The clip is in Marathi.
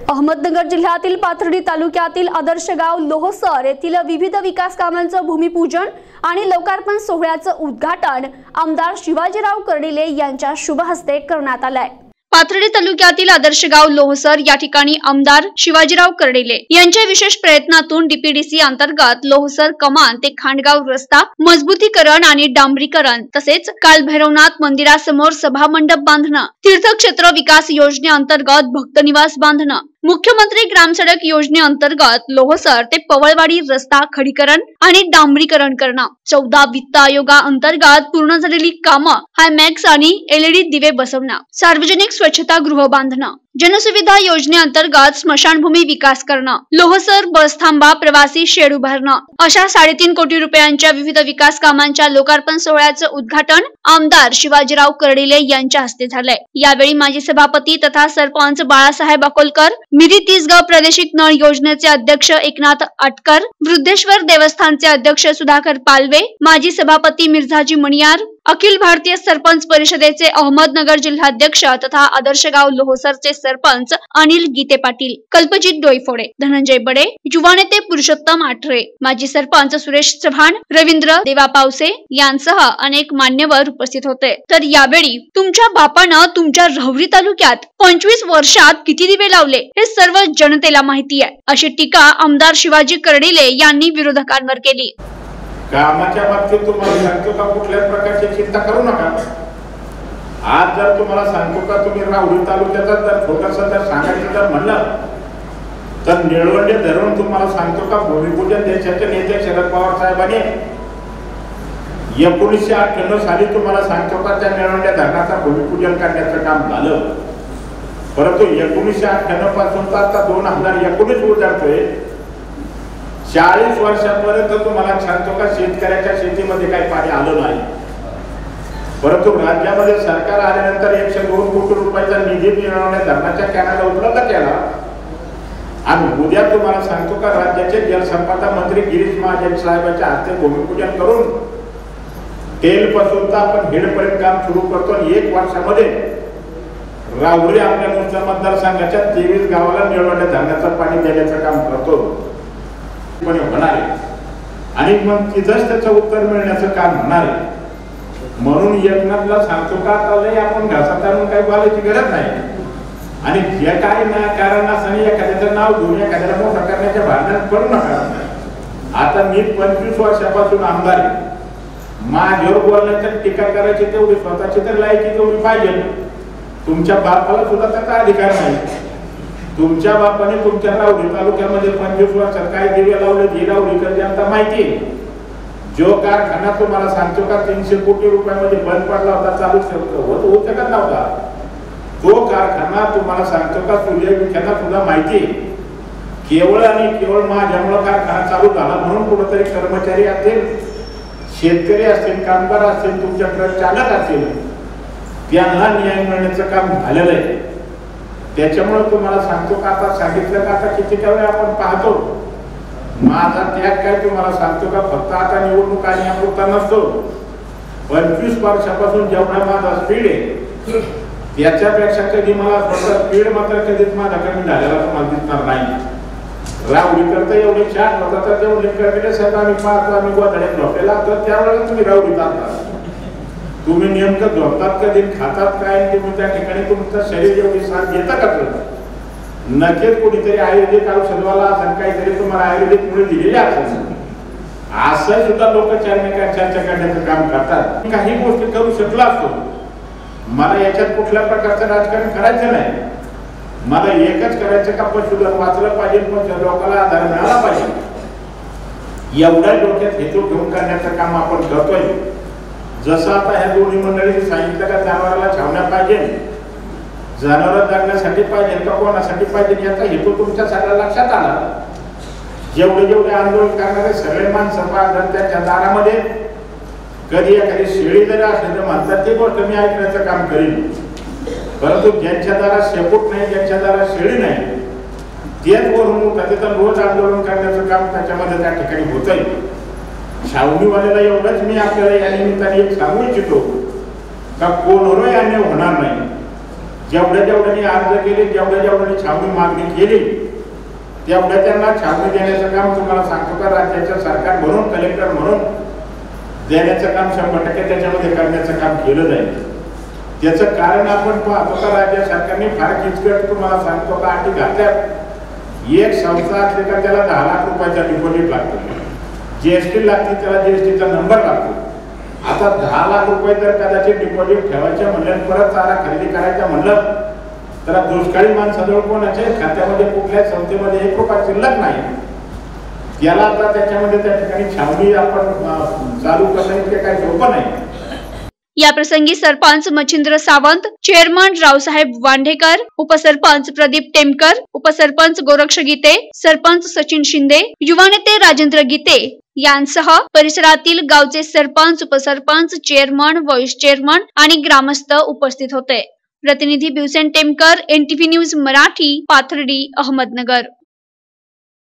अहमदनगर जिल्ह्यातील पाथर्डी तालुक्यातील आदर्श गाव लोहसर येथील विविध विकास कामांचं भूमिपूजन आणि लोकार्पण सोहळ्याचं उद्घाटन आमदार शिवाजीराव कर्डिले यांच्या शुभ हस्ते करण्यात आलंय। पाथर्डी तालुक्यातील आदर्श गाव लोहसर या ठिकाणी आमदार शिवाजीराव कर्डिले यांच्या विशेष प्रयत्नातून डीपीडीसी अंतर्गत लोहसर कमान ते खांडगाव रस्ता मजबूतीकरण आणि डांबरीकरण तसेच कालभैरवनाथ मंदिरासमोर सभामंडप बांधणं, तीर्थक्षेत्र विकास योजनेअंतर्गत भक्त निवास बांधणं, मुख्यमंत्री ग्राम सडक योजनेअंतर्गत लोहसर ते पवळवाडी रस्ता खडीकरण आणि डांबरीकरण करणं, 14 वित्त आयोगाअंतर्गत पूर्ण झालेली कामं हायमॅक्स आणि एलईडी दिवे बसवणं, सार्वजनिक स्वच्छता गृह बांधणं, जनसुविधा योजनेअंतर्गत स्मशानभूमी विकास करणं, लोहसर बस थांबा प्रवासी शेड उभारणं अशा 3.5 कोटी रुपयांच्या विविध विकास कामांच्या लोकार्पण सोहळ्याचं उद्घाटन आमदार शिवाजीराव कर्डिले यांच्या हस्ते झालंय। यावेळी माजी सभापती तथा सरपंच बाळासाहेब अकोलकर, मिरी तिसगाव प्रादेशिक नळ योजनेचे अध्यक्ष एकनाथ अटकर, वृद्धेश्वर देवस्थानचे अध्यक्ष सुधाकर पालवे, माजी सभापती मिर्झाजी मणियार, अखिल भारतीय सरपंच परिषदेचे अहमदनगर जिल्हाध्यक्ष तथा आदर्श गाव लोहसरचे सरपंच अनिल गीते पाटील, कल्पजित डोईफोडे, धनंजय बडे, युवा नेते पुरुषोत्तम आठरे, माजी सरपंच सुरेश चव्हाण, रवींद्र देवा पावसे यांसह अनेक मान्यवर उपस्थित होते। तर यावेळी तुमच्या बापानं तुमच्या राहुरी तालुक्यात 25 वर्षात किती दिवे लावले हे सर्व जनतेला माहिती आहे, अशी टीका आमदार शिवाजी कर्डिले यांनी विरोधकांवर केली। कामाच्या बाबतीत तुम्हाला सांगतो का कुठल्याच प्रकारची चिंता करू नका। आज जर तुम्हाला सांगतो का तुम्ही राहुरी तालुक्याचा जर छोटासा जर सांगायचं जर म्हणलं तर निळवंडे धरून तुम्हाला सांगतो का भूमिपूजन देशाचे नेते शरद पवार साहेबांनी 1998 साली तुम्हाला सांगतो का त्या निळवंडे धरणाचं भूमिपूजन करण्याचं काम झालं। परंतु 1998 पासून तर आता 2019 उजाडतोय, 40 वर्षापर्यंत तुम्हाला सांगतो का शेतकऱ्याच्या शेतीमध्ये काही पाणी आलं नाही। परंतु राज्यामध्ये सरकार आल्यानंतर 102 कोटी रुपयाचा निधी निळवंडे धरणाच्या कॅनलला उपलब्ध केला आणि उद्या तुम्हाला सांगतो का राज्याचे जलसंपदा मंत्री गिरीश महाजन साहेबांच्या हस्ते भूमिपूजन करून तेल पासून आपण हेडपर्यंत काम सुरू करतो आणि 1 वर्षामध्ये राहुरी आपल्या नुसत्या मतदारसंघाच्या 23 गावाला निळवंडे धरणाचं पाणी देण्याचं काम करतो होणार आहे आणि मग तिथंच त्याचं उत्तर मिळण्याचं काम होणार आहे। म्हणून एकनाथला सांगतो का आता आपण घासात आणून काही बोलायची गरज नाही आणि जे काही ना कारण असताना एखाद्याचं नाव घेऊन एखाद्याला मोठं करण्याच्या भांडणात पडू नका। आता मी 25 वर्षापासून आमदार आहे, माझ्यावर बोलण्याची टीका करायची तेवढी स्वतःची तर लायकी तेवढी पाहिजे। तुमच्या बापाला सुद्धा त्याचा अधिकार नाही। तुमच्या बापाने तुमच्या राहुरी तालुक्यामध्ये 25 वर्षात काय दिवे लावले जी राहुरीकर जनता माहिती आहे। जो कारखाना तुम्हाला सांगतो का 300 कोटी रुपयामध्ये बंद पडला होता, चालू होऊ शकत नव्हता, तो कारखाना तुम्हाला सांगतो का सूर्यविख्यांना सुद्धा माहिती आहे। केवळ आणि केवळ माझ्यामुळे कारखाना चालू झाला म्हणून कुठेतरी कर्मचारी असतील, शेतकरी असतील, कामगार असतील, तुमच्याकडे चालक असतील, त्यांना न्याय मिळण्याचं काम झालेलं आहे। त्याच्यामुळे तुम्हाला सांगतो का आता सांगितलं का आता किती वेळा आपण पाहतो, माझा त्याग काय तुम्हाला सांगतो का फक्त आता निवडणूक आणि अपुरता नसतो। 25 वर्षापासून जेवढा माझा स्पीड आहे त्याच्यापेक्षा कधी मला स्वतः स्पीड मात्र कधीच माझा कमी झालेला तुम्हाला दिसणार नाही। राहुरी करता एवढे छान होता तर तेवढे कर्डिले साहेब आम्ही पाहतो, आम्ही गोधड्यात झोपलेला तर त्यावेळेला तुम्ही राहुरी जाता, तुम्ही नेमकं झोपतात कधी खातात काय, तुम्ही त्या ठिकाणी तुमचं शरीर एवढी साथ घेता का? नक्कीच कुठेतरी आयुर्वेदिक औषधवाला असेल, काहीतरी तुम्हाला आयुर्वेदिक मुळे दिलेले असेल, असं सुद्धा लोक चर्चा करण्याचं काम करतात। काही गोष्टी करू शकलो असतो, मला याच्यात कुठल्या प्रकारचं राजकारण करायचं नाही, मला एकच करायचं का पशुधन वाचलं पाहिजे, पण लोकांना आधार मिळाला पाहिजे, एवढ्या डोक्यात हेतू घेऊन करण्याचं काम आपण करतोय। जसं आता ह्या दोन्ही मंडळींनी सांगितलं का जनावराला छावण्या पाहिजे, जनावर जगण्यासाठी पाहिजे का कोणासाठी पाहिजे याचा हेतू तुमच्या सगळ्या लक्षात आला। जेवढे आंदोलन करणारे सगळे माणसं पाहतात त्याच्या दारामध्ये कधी एखादी शेळी जरी असली तर म्हणतात ती गोष्ट मी ऐकण्याचं काम करीन, परंतु ज्यांच्या दारात शेपूट नाही, ज्यांच्या दारात शेळी नाही, तेच वरून तिथं रोज आंदोलन करण्याचं काम त्याच्यामध्ये त्या ठिकाणी होतंय। छावणीवाल्याला एवढंच मी आपल्याला या निमित्ताने एक सांगू इच्छितो का कोणोरही अन्याय होणार नाही। जेवढ्यांनी अर्ज केले, जेवढ्यांनी छावणी मागणी केली, तेवढ्या त्यांना छावणी देण्याचं काम तुम्हाला सांगतो का राज्याचं सरकार म्हणून, कलेक्टर म्हणून देण्याचं काम 100% त्याच्यामध्ये करण्याचं काम केलं जाईल. त्याचं कारण आपण पाहतो का राज्य सरकारने फार किचकट तुम्हाला सांगतो का अटी घातल्यात. एक संस्था असली का त्याला 10 लाख रुपयाचा डिपॉझिट लागतो, जीएसटी लागते, त्याला जीएसटीचा नंबर लागतो. आता 10 लाख रुपये जर कदाचित डिपॉझिट ठेवायचं म्हणलं, परत चारा खरेदी करायचं म्हणलं, तर दुष्काळी माणसाजवळ कोणाच्या खात्यामध्ये कुठल्या संस्थेमध्ये 1 रुपया शिल्लक नाही. याला आता त्याच्यामध्ये त्या ठिकाणी छावणी आपण चालू करणं इतके काही सोपं नाही. या प्रसंगी सरपंच मच्छिंद्र सावंत, चेअरमन रावसाहेब वांढेकर, उपसरपंच प्रदीप टेमकर, उपसरपंच गोरक्ष गीते, सरपंच सचिन शिंदे, युवा नेते राजेंद्र गीते यांसह परिसरातील गावचे सरपंच, उपसरपंच, चेअरमन, व्हाईस चेअरमन आणि ग्रामस्थ उपस्थित होते. प्रतिनिधी बिवसेन टेमकर, NTV न्यूज मराठी, पाथर्डी, अहमदनगर.